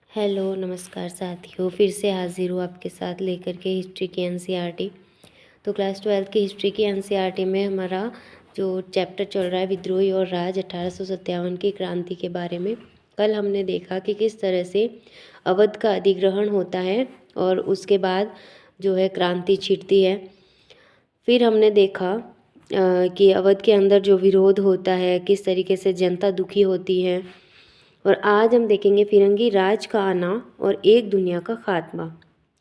Hello नमस्कार साथियों, फिर से हाजिर हूँ आपके साथ लेकर के हिस्ट्री की एनसीईआरटी। तो क्लास 12 की हिस्ट्री की एनसीईआरटी में हमारा जो चैप्टर चल रहा है विद्रोही और राज 1857 की क्रांति के बारे में। कल हमने देखा कि किस तरह से अवध का अधिग्रहण होता है और उसके बाद जो है क्रांति छिड़ती है। फिर हमने देखा कि अवध के अंदर जो विरोध होता है, किस तरीके से जनता दुखी होती है। और आज हम देखेंगे फिरंगी राज का आना और एक दुनिया का खात्मा,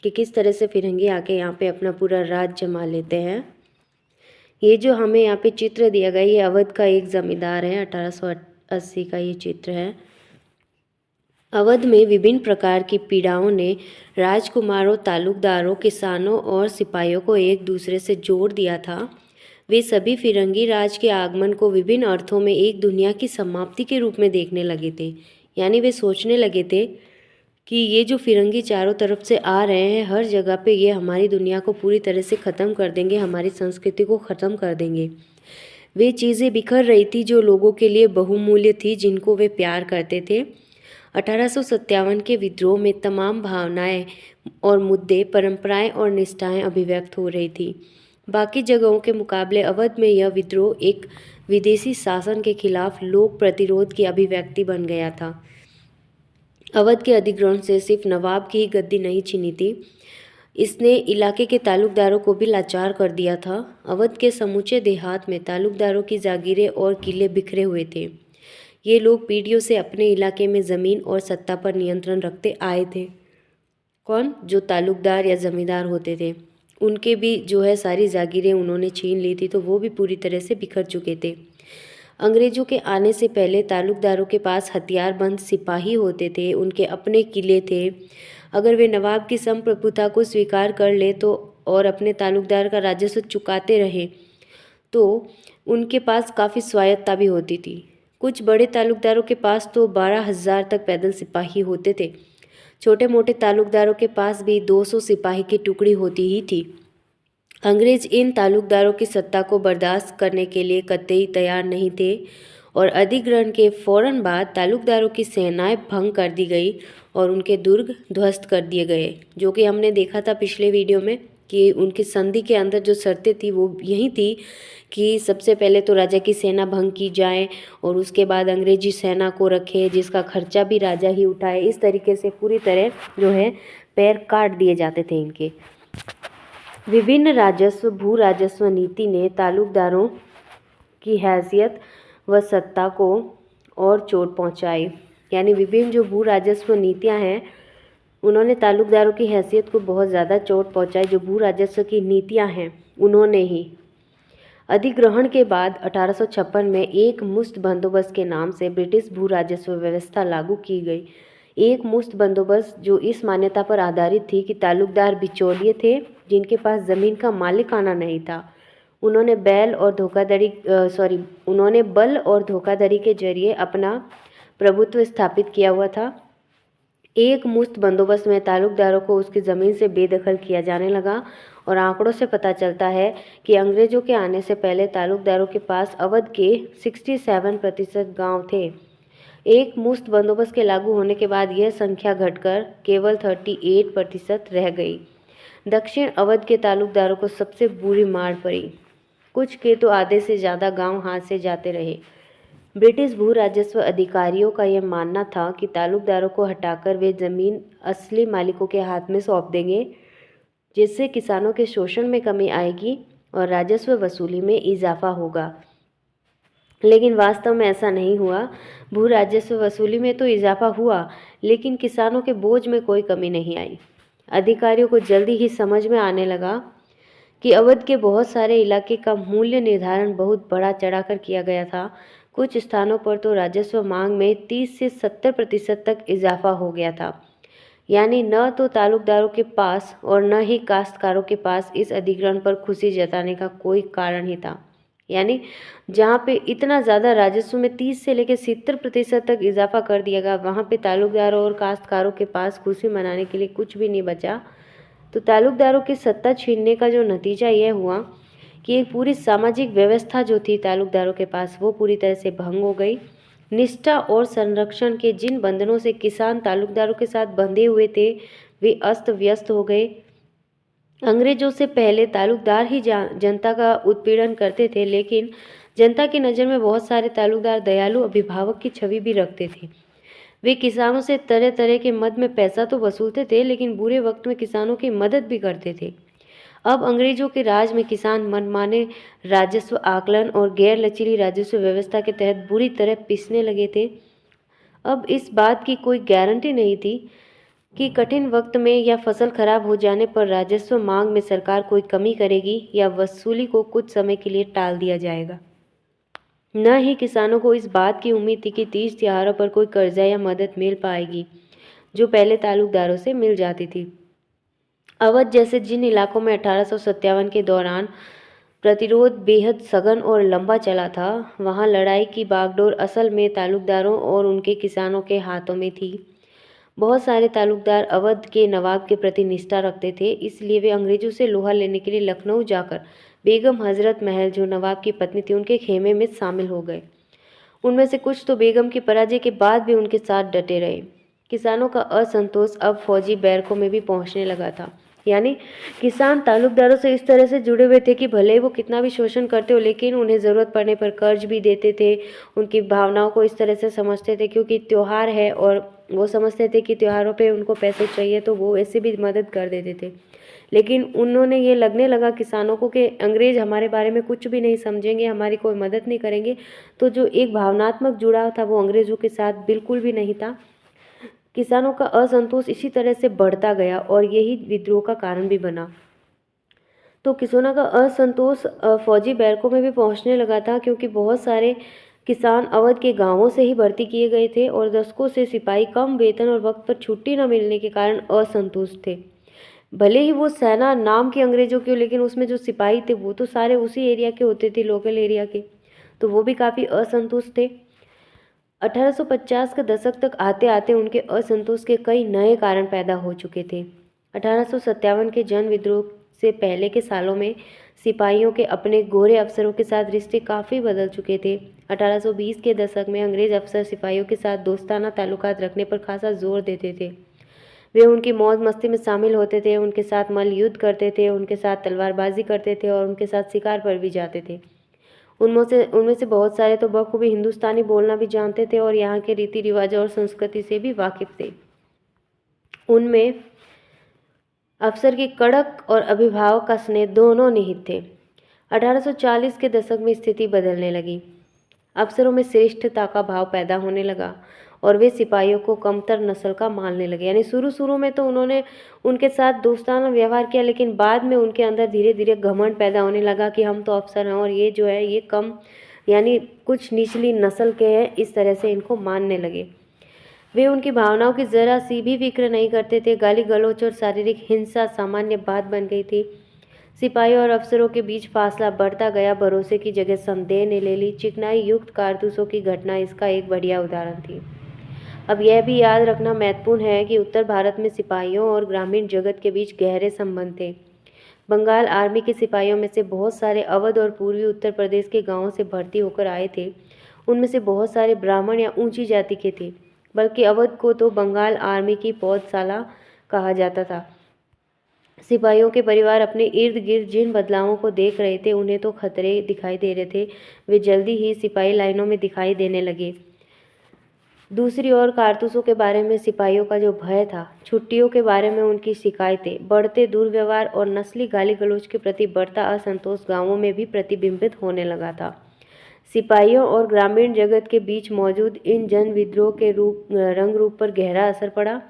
कि किस तरह से फिरंगी आके यहाँ पे अपना पूरा राज जमा लेते हैं। ये जो हमें यहाँ पे चित्र दिया गया, ये अवध का एक जमींदार है। 1880 का ये चित्र है। अवध में विभिन्न प्रकार की पीड़ाओं ने राजकुमारों, तालुकदारों, किसानों और सिपाहियों को एक दूसरे से जोड़ दिया था। वे सभी फिरंगी राज के आगमन को विभिन्न अर्थों में एक दुनिया की समाप्ति के रूप में देखने लगे थे। यानी वे सोचने लगे थे कि ये जो फिरंगी चारों तरफ से आ रहे हैं, हर जगह पे ये हमारी दुनिया को पूरी तरह से ख़त्म कर देंगे, हमारी संस्कृति को ख़त्म कर देंगे। वे चीज़ें बिखर रही थी जो लोगों के लिए बहुमूल्य थी, जिनको वे प्यार करते थे। 1857 के विद्रोह में तमाम भावनाएं और मुद्दे, परंपराएं और निष्ठाएं अभिव्यक्त हो रही थी। बाकी जगहों के मुकाबले अवध में यह विद्रोह एक विदेशी शासन के खिलाफ लोक प्रतिरोध की अभिव्यक्ति बन गया था। अवध के अधिग्रहण से सिर्फ नवाब की ही गद्दी नहीं छीनी थी, इसने इलाके के तालुकदारों को भी लाचार कर दिया था। अवध के समूचे देहात में तालुकदारों की जागीरें और किले बिखरे हुए थे। ये लोग पीढ़ियों से अपने इलाके में ज़मीन और सत्ता पर नियंत्रण रखते आए थे। कौन? जो तालुकदार या ज़मींदार होते थे, उनके भी जो है सारी जागीरें उन्होंने छीन ली थी, तो वो भी पूरी तरह से बिखर चुके थे। अंग्रेज़ों के आने से पहले तालुकदारों के पास हथियारबंद सिपाही होते थे, उनके अपने किले थे। अगर वे नवाब की संप्रभुता को स्वीकार कर ले तो और अपने तालुकदार का राजस्व चुकाते रहे, तो उनके पास काफ़ी स्वायत्ता भी होती थी। कुछ बड़े तालुकदारों के पास तो 12,000 तक पैदल सिपाही होते थे। छोटे मोटे तालुकदारों के पास भी 200 सिपाही की टुकड़ी होती ही थी। अंग्रेज इन तालुकदारों की सत्ता को बर्दाश्त करने के लिए कतई तैयार नहीं थे और अधिग्रहण के फौरन बाद तालुकदारों की सेनाएं भंग कर दी गई और उनके दुर्ग ध्वस्त कर दिए गए, जो कि हमने देखा था पिछले वीडियो में कि उनकी संधि के अंदर जो शर्तें थी वो यही थी कि सबसे पहले तो राजा की सेना भंग की जाए और उसके बाद अंग्रेजी सेना को रखे, जिसका खर्चा भी राजा ही उठाए। इस तरीके से पूरी तरह जो है पैर काट दिए जाते थे इनके। विभिन्न राजस्व भू राजस्व नीति ने तालुकदारों की हैसियत व सत्ता को और चोट पहुंचाई। यानी विभिन्न जो भू राजस्व नीतियां हैं, उन्होंने तालुकदारों की हैसियत को बहुत ज़्यादा चोट पहुंचाई। जो भू राजस्व की नीतियां हैं उन्होंने ही। अधिग्रहण के बाद 1856 में एक मुश्त बंदोबस्त के नाम से ब्रिटिश भू राजस्व व्यवस्था लागू की गई। एक मुश्त बंदोबस्त जो इस मान्यता पर आधारित थी कि तालुकदार बिचौलिए थे जिनके पास ज़मीन का मालिकाना नहीं था। उन्होंने बल और धोखाधड़ी के जरिए अपना प्रभुत्व स्थापित किया हुआ था। एक मुश्त बंदोबस्त में तालुकदारों को उसकी ज़मीन से बेदखल किया जाने लगा और आंकड़ों से पता चलता है कि अंग्रेज़ों के आने से पहले तालुकदारों के पास अवध के 67% गांव थे। एक मुश्त बंदोबस्त के लागू होने के बाद यह संख्या घटकर केवल 38% रह गई। दक्षिण अवध के तालुकदारों को सबसे बुरी मार पड़ी। कुछ के तो आधे से ज़्यादा गांव हाथ से जाते रहे। ब्रिटिश भू राजस्व अधिकारियों का यह मानना था कि तालुकदारों को हटाकर वे ज़मीन असली मालिकों के हाथ में सौंप देंगे, जिससे किसानों के शोषण में कमी आएगी और राजस्व वसूली में इजाफा होगा। लेकिन वास्तव में ऐसा नहीं हुआ। भू राजस्व वसूली में तो इजाफा हुआ, लेकिन किसानों के बोझ में कोई कमी नहीं आई। अधिकारियों को जल्दी ही समझ में आने लगा कि अवध के बहुत सारे इलाके का मूल्य निर्धारण बहुत बढ़ा चढ़ाकर किया गया था। कुछ स्थानों पर तो राजस्व मांग में 30 से 70% तक इजाफा हो गया था। यानी न तो तालुकदारों के पास और न ही काश्तकारों के पास इस अधिग्रहण पर खुशी जताने का कोई कारण ही था। यानी जहाँ पे इतना ज़्यादा राजस्व में 30 से लेकर 70% तक इजाफा कर दिया गया, वहाँ पे तालुकदारों और काश्तकारों के पास खुशी मनाने के लिए कुछ भी नहीं बचा। तो तालुकदारों की सत्ता छीनने का जो नतीजा यह हुआ कि एक पूरी सामाजिक व्यवस्था जो थी तालुकदारों के पास, वो पूरी तरह से भंग हो गई। निष्ठा और संरक्षण के जिन बंधनों से किसान तालुकदारों के साथ बंधे हुए थे वे अस्त व्यस्त हो गए। अंग्रेजों से पहले तालुकदार ही जनता का उत्पीड़न करते थे, लेकिन जनता की नज़र में बहुत सारे तालुकदार दयालु अभिभावक की छवि भी रखते थे। वे किसानों से तरह तरह के मद में पैसा तो वसूलते थे, लेकिन बुरे वक्त में किसानों की मदद भी करते थे। अब अंग्रेजों के राज में किसान मनमाने राजस्व आकलन और गैर लचीली राजस्व व्यवस्था के तहत बुरी तरह पिसने लगे थे। अब इस बात की कोई गारंटी नहीं थी कि कठिन वक्त में या फसल खराब हो जाने पर राजस्व मांग में सरकार कोई कमी करेगी या वसूली को कुछ समय के लिए टाल दिया जाएगा। न ही किसानों को इस बात की उम्मीद थी कि तीज त्योहारों पर कोई कर्जा या मदद मिल पाएगी, जो पहले तालुकदारों से मिल जाती थी। अवध जैसे जिन इलाकों में 1857 के दौरान प्रतिरोध बेहद सघन और लंबा चला था, वहां लड़ाई की बागडोर असल में तालुकदारों और उनके किसानों के हाथों में थी। बहुत सारे तालुकदार अवध के नवाब के प्रति निष्ठा रखते थे, इसलिए वे अंग्रेजों से लोहा लेने के लिए लखनऊ जाकर बेगम हजरत महल, जो नवाब की पत्नी थी, उनके खेमे में शामिल हो गए। उनमें से कुछ तो बेगम की पराजय के बाद भी उनके साथ डटे रहे। किसानों का असंतोष अब फौजी बैरकों में भी पहुंचने लगा था। यानी किसान तालुकदारों से इस तरह से जुड़े हुए थे कि भले ही वो कितना भी शोषण करते हो, लेकिन उन्हें ज़रूरत पड़ने पर कर्ज भी देते थे। उनकी भावनाओं को इस तरह से समझते थे, क्योंकि त्यौहार है और वो समझते थे कि त्योहारों पे उनको पैसे चाहिए, तो वो ऐसे भी मदद कर देते थे। लेकिन उन्होंने ये लगने लगा किसानों को कि अंग्रेज हमारे बारे में कुछ भी नहीं समझेंगे, हमारी कोई मदद नहीं करेंगे। तो जो एक भावनात्मक जुड़ाव था वो अंग्रेज़ों के साथ बिल्कुल भी नहीं था। किसानों का असंतोष इसी तरह से बढ़ता गया और यही विद्रोह का कारण भी बना। तो किसानों का असंतोष फौजी बैरकों में भी पहुंचने लगा था, क्योंकि बहुत सारे किसान अवध के गांवों से ही भर्ती किए गए थे और दशकों से सिपाही कम वेतन और वक्त पर छुट्टी न मिलने के कारण असंतुष्ट थे। भले ही वो सेना नाम की अंग्रेजों की हो, लेकिन उसमें जो सिपाही थे वो तो सारे उसी एरिया के होते थे, लोकल एरिया के, तो वो भी काफ़ी असंतुष्ट थे। 1850 के दशक तक आते आते उनके असंतोष के कई नए कारण पैदा हो चुके थे। 1857 के जन विद्रोह से पहले के सालों में सिपाहियों के अपने गोरे अफसरों के साथ रिश्ते काफ़ी बदल चुके थे। 1820 के दशक में अंग्रेज अफसर सिपाहियों के साथ दोस्ताना ताल्लुकात रखने पर खासा जोर देते थे। वे उनकी मौज मस्ती में शामिल होते थे, उनके साथ मल्ल युद्ध करते थे, उनके साथ तलवारबाजी करते थे और उनके साथ शिकार पर भी जाते थे। उनमें से बहुत सारे तो बखूबी हिंदुस्तानी बोलना भी जानते थे और यहाँ के रीति रिवाजों और संस्कृति से भी वाकिफ थे। उनमें अफसर की कड़क और अभिभावक का स्नेह दोनों निहित थे। 1840 के दशक में स्थिति बदलने लगी। अफसरों में श्रेष्ठता का भाव पैदा होने लगा और वे सिपाहियों को कमतर नस्ल का मानने लगे। यानी शुरू में तो उन्होंने उनके साथ दोस्ताना व्यवहार किया, लेकिन बाद में उनके अंदर धीरे धीरे घमंड पैदा होने लगा कि हम तो अफसर हैं और ये जो है ये कम, यानी कुछ निचली नस्ल के हैं, इस तरह से इनको मानने लगे। वे उनकी भावनाओं की ज़रा सी भी फिक्र नहीं करते थे। गाली गलौच और शारीरिक हिंसा सामान्य बात बन गई थी। सिपाहियों और अफसरों के बीच फासला बढ़ता गया, भरोसे की जगह संदेह ने ले ली। चिकनाई युक्त कारतूसों की घटना इसका एक बढ़िया उदाहरण थी। अब यह भी याद रखना महत्वपूर्ण है कि उत्तर भारत में सिपाहियों और ग्रामीण जगत के बीच गहरे संबंध थे। बंगाल आर्मी के सिपाहियों में से बहुत सारे अवध और पूर्वी उत्तर प्रदेश के गांवों से भर्ती होकर आए थे। उनमें से बहुत सारे ब्राह्मण या ऊंची जाति के थे, बल्कि अवध को तो बंगाल आर्मी की पौधशाला कहा जाता था। सिपाहियों के परिवार अपने इर्द गिर्द जिन बदलावों को देख रहे थे, उन्हें तो खतरे दिखाई दे रहे थे। वे जल्दी ही सिपाही लाइनों में दिखाई देने लगे। दूसरी ओर कारतूसों के बारे में सिपाहियों का जो भय था, छुट्टियों के बारे में उनकी शिकायतें, बढ़ते दुर्व्यवहार और नस्ली गाली गलौज के प्रति बढ़ता असंतोष गांवों में भी प्रतिबिंबित होने लगा था। सिपाहियों और ग्रामीण जगत के बीच मौजूद इन जन विद्रोह के रंग रूप पर गहरा असर पड़ा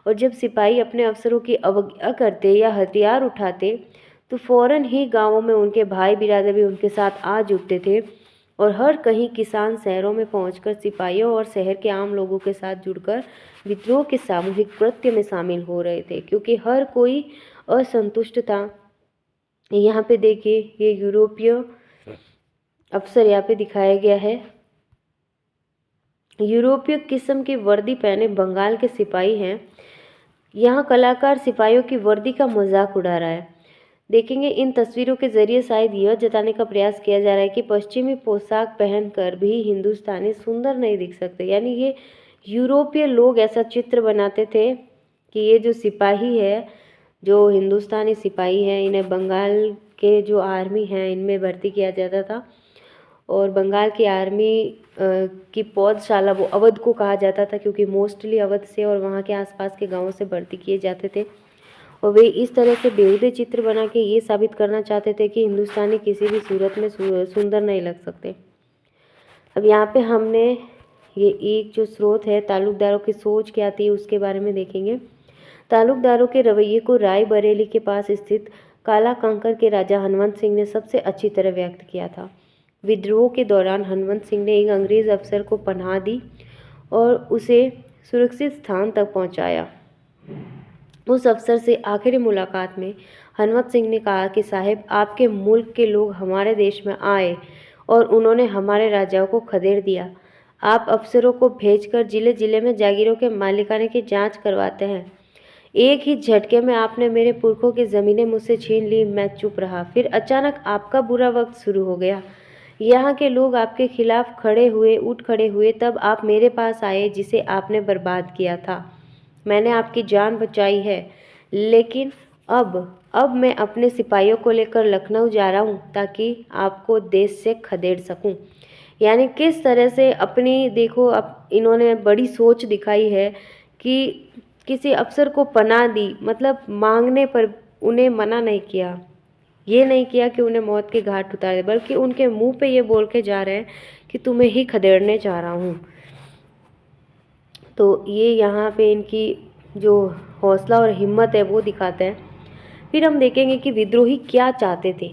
और जब सिपाही अपने अफसरों की अवज्ञा करते या हथियार उठाते तो फौरन ही गांवों में उनके भाई बिरादर भी उनके साथ आ जुटते थे और हर कहीं किसान शहरों में पहुंचकर सिपाहियों और शहर के आम लोगों के साथ जुड़कर विद्रोह के सामूहिक कृत्य में शामिल हो रहे थे, क्योंकि हर कोई असंतुष्ट था। यहाँ पे देखिए ये यूरोपीय अफसर यहाँ पे दिखाया गया है। यूरोपीय किस्म की वर्दी पहने बंगाल के सिपाही हैं। यहाँ कलाकार सिपाहियों की वर्दी का मजाक उड़ा रहा है। देखेंगे इन तस्वीरों के ज़रिए शायद यह जताने का प्रयास किया जा रहा है कि पश्चिमी पोशाक पहनकर भी हिंदुस्तानी सुंदर नहीं दिख सकते। यानी ये यूरोपीय लोग ऐसा चित्र बनाते थे कि ये जो सिपाही है, जो हिंदुस्तानी सिपाही है, इन्हें बंगाल के जो आर्मी हैं इनमें भर्ती किया जाता था और बंगाल की आर्मी की पौधशाला वो अवध को कहा जाता था क्योंकि मोस्टली अवध से और वहाँ के आसपास के गांवों से भर्ती किए जाते थे और वे इस तरह से बेहुदे चित्र बना के ये साबित करना चाहते थे कि हिंदुस्तानी किसी भी सूरत में सुंदर नहीं लग सकते। अब यहाँ पे हमने ये एक जो स्रोत है तालुकदारों की सोच क्या थी उसके बारे में देखेंगे। तालुकदारों के रवैये को राय बरेली के पास स्थित काला कंकर के राजा हनुमंत सिंह ने सबसे अच्छी तरह व्यक्त किया था। विद्रोह के दौरान हनुमंत सिंह ने एक अंग्रेज अफसर को पनाह दी और उसे सुरक्षित स्थान तक पहुंचाया। उस अफसर से आखिरी मुलाकात में हनुमंत सिंह ने कहा कि साहिब, आपके मुल्क के लोग हमारे देश में आए और उन्होंने हमारे राजाओं को खदेड़ दिया। आप अफसरों को भेजकर जिले जिले में जागीरों के मालिकाने की जांच करवाते हैं। एक ही झटके में आपने मेरे पुरखों की ज़मीनें मुझसे छीन ली। मैं चुप रहा। फिर अचानक आपका बुरा वक्त शुरू हो गया। यहाँ के लोग आपके खिलाफ उठ खड़े हुए। तब आप मेरे पास आए जिसे आपने बर्बाद किया था। मैंने आपकी जान बचाई है, लेकिन अब मैं अपने सिपाहियों को लेकर लखनऊ जा रहा हूँ ताकि आपको देश से खदेड़ सकूँ। यानी किस तरह से अपनी देखो, अब इन्होंने बड़ी सोच दिखाई है कि किसी अफसर को पनाह दी, मतलब मांगने पर उन्हें मना नहीं किया। ये नहीं किया कि उन्हें मौत के घाट उतार दे, बल्कि उनके मुंह पे ये बोल के जा रहे हैं कि तुम्हें ही खदेड़ने जा रहा हूँ। तो ये यहाँ पे इनकी जो हौसला और हिम्मत है वो दिखाते हैं। फिर हम देखेंगे कि विद्रोही क्या चाहते थे।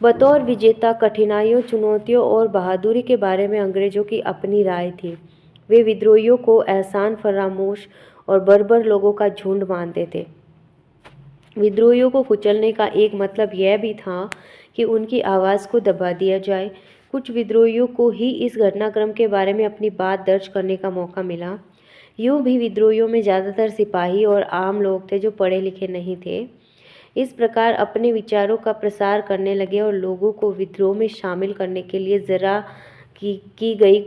बतौर विजेता कठिनाइयों, चुनौतियों और बहादुरी के बारे में अंग्रेजों की अपनी राय थी। वे विद्रोहियों को एहसान फरामोश और बर्बर लोगों का झुंड मानते थे। विद्रोहियों को कुचलने का एक मतलब यह भी था कि उनकी आवाज़ को दबा दिया जाए। कुछ विद्रोहियों को ही इस घटनाक्रम के बारे में अपनी बात दर्ज करने का मौका मिला। यूँ भी विद्रोहियों में ज़्यादातर सिपाही और आम लोग थे जो पढ़े लिखे नहीं थे। इस प्रकार अपने विचारों का प्रसार करने लगे और लोगों को विद्रोह में शामिल करने के लिए जारी की गई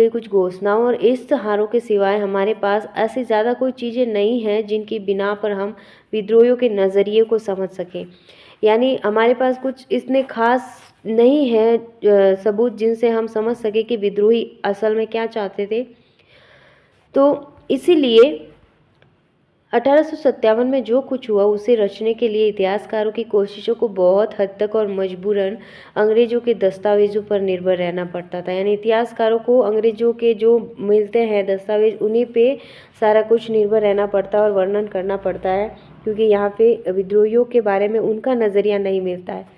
कुछ घोषणाओं और इश्तहारों के सिवाय हमारे पास ऐसी ज़्यादा कोई चीज़ें नहीं हैं जिनकी बिना पर हम विद्रोहियों के नज़रिए को समझ सकें। यानी हमारे पास कुछ इतने खास नहीं है सबूत जिनसे हम समझ सके कि विद्रोही असल में क्या चाहते थे। तो इसीलिए 1857 में जो कुछ हुआ उसे रचने के लिए इतिहासकारों की कोशिशों को बहुत हद तक और मजबूरन अंग्रेज़ों के दस्तावेज़ों पर निर्भर रहना पड़ता था। यानी इतिहासकारों को अंग्रेज़ों के जो मिलते हैं दस्तावेज, उन्हीं पे सारा कुछ निर्भर रहना पड़ता है और वर्णन करना पड़ता है, क्योंकि यहाँ पे विद्रोहियों के बारे में उनका नज़रिया नहीं मिलता है।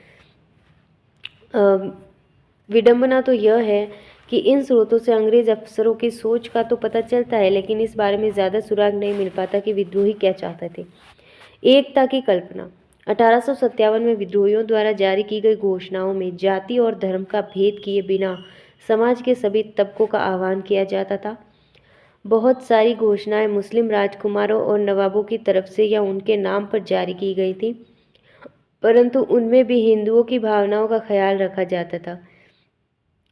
विडंबना तो यह है कि इन स्रोतों से अंग्रेज अफसरों की सोच का तो पता चलता है, लेकिन इस बारे में ज़्यादा सुराग नहीं मिल पाता कि विद्रोही क्या चाहते थे। एकता की कल्पना। 1857 में विद्रोहियों द्वारा जारी की गई घोषणाओं में जाति और धर्म का भेद किए बिना समाज के सभी तबकों का आह्वान किया जाता था। बहुत सारी घोषणाएं मुस्लिम राजकुमारों और नवाबों की तरफ से या उनके नाम पर जारी की गई थी, परंतु उनमें भी हिंदुओं की भावनाओं का ख्याल रखा जाता था।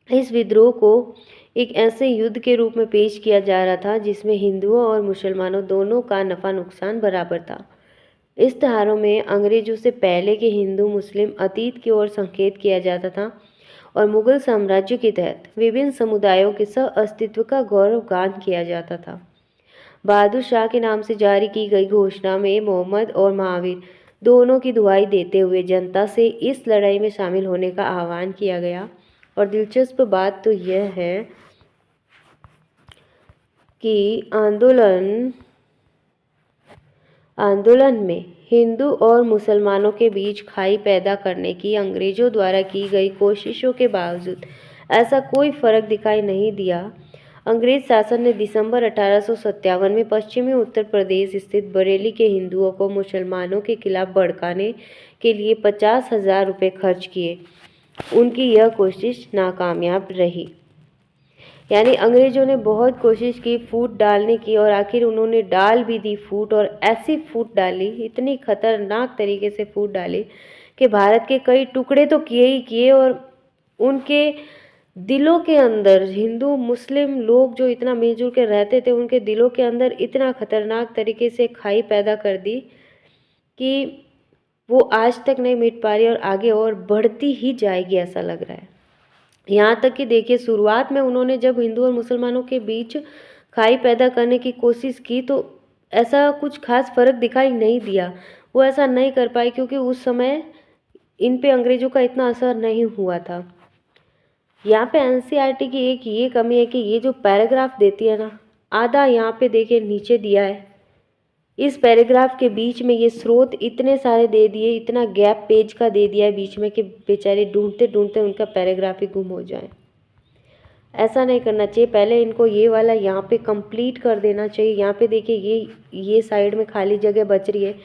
इस विद्रोह को एक ऐसे युद्ध के रूप में पेश किया जा रहा था जिसमें हिंदुओं और मुसलमानों दोनों का नफ़ा नुकसान बराबर था। इश्तहारों में अंग्रेजों से पहले के हिंदू मुस्लिम अतीत की ओर संकेत किया जाता था और मुगल साम्राज्य के तहत विभिन्न समुदायों के सह अस्तित्व का गौरवगान किया जाता था। बहादुर शाह के नाम से जारी की गई घोषणा में मोहम्मद और महावीर दोनों की दुहाई देते हुए जनता से इस लड़ाई में शामिल होने का आह्वान किया गया। और दिलचस्प बात तो यह है कि आंदोलन में हिंदू और मुसलमानों के बीच खाई पैदा करने की अंग्रेजों द्वारा की गई कोशिशों के बावजूद ऐसा कोई फर्क दिखाई नहीं दिया। अंग्रेज शासन ने दिसंबर 1857 में पश्चिमी उत्तर प्रदेश स्थित बरेली के हिंदुओं को मुसलमानों के खिलाफ भड़काने के लिए 50,000 रुपये खर्च किए। उनकी यह कोशिश नाकामयाब रही। यानी अंग्रेज़ों ने बहुत कोशिश की फूट डालने की और आखिर उन्होंने डाल भी दी फूट, और ऐसी फूट डाली, इतनी खतरनाक तरीके से फूट डाली कि भारत के कई टुकड़े तो किए ही किए, और उनके दिलों के अंदर हिंदू मुस्लिम लोग जो इतना मिलजुल के रहते थे, उनके दिलों के अंदर इतना खतरनाक तरीके से खाई पैदा कर दी कि वो आज तक नहीं मिट पा रही और आगे और बढ़ती ही जाएगी, ऐसा लग रहा है। यहाँ तक कि देखिए, शुरुआत में उन्होंने जब हिंदू और मुसलमानों के बीच खाई पैदा करने की कोशिश की तो ऐसा कुछ खास फ़र्क दिखाई नहीं दिया। वो ऐसा नहीं कर पाई क्योंकि उस समय इन पे अंग्रेज़ों का इतना असर नहीं हुआ था। यहाँ पे एनसीईआरटी की एक ये कमी है कि ये जो पैराग्राफ देती है ना, आधा यहाँ पे देखिए नीचे दिया है। इस पैराग्राफ के बीच में ये स्रोत इतने सारे दे दिए, इतना गैप पेज का दे दिया है बीच में कि बेचारे ढूंढते ढूंढते उनका पैराग्राफ ही गुम हो जाए। ऐसा नहीं करना चाहिए। पहले इनको ये वाला यहाँ पे कंप्लीट कर देना चाहिए। यहाँ पे देखिए ये साइड में खाली जगह बच रही है,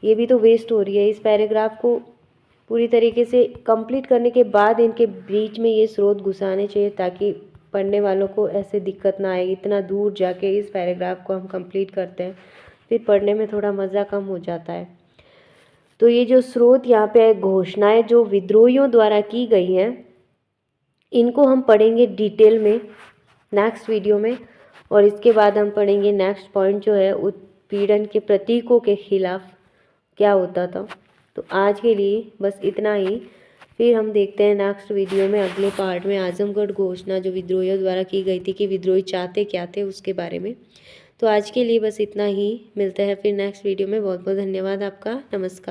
ये भी तो वेस्ट हो रही है। इस पैराग्राफ को पूरी तरीके से कंप्लीट करने के बाद इनके बीच में ये स्रोत घुसाने चाहिए ताकि पढ़ने वालों को ऐसे दिक्कत ना आए। इतना दूर जाके इस पैराग्राफ को हम कंप्लीट करते हैं, फिर पढ़ने में थोड़ा मज़ा कम हो जाता है। तो ये जो स्रोत यहाँ पे घोषणाएं जो विद्रोहियों द्वारा की गई हैं, इनको हम पढ़ेंगे डिटेल में नेक्स्ट वीडियो में, और इसके बाद हम पढ़ेंगे नेक्स्ट पॉइंट जो है उत्पीड़न के प्रतीकों के खिलाफ क्या होता था। तो आज के लिए बस इतना ही, फिर हम देखते हैं नेक्स्ट वीडियो में अगले पार्ट में आजमगढ़ घोषणा जो विद्रोहियों द्वारा की गई थी कि विद्रोही चाहते क्या थे उसके बारे में। तो आज के लिए बस इतना ही, मिलते हैं फिर नेक्स्ट वीडियो में। बहुत बहुत धन्यवाद आपका। नमस्कार।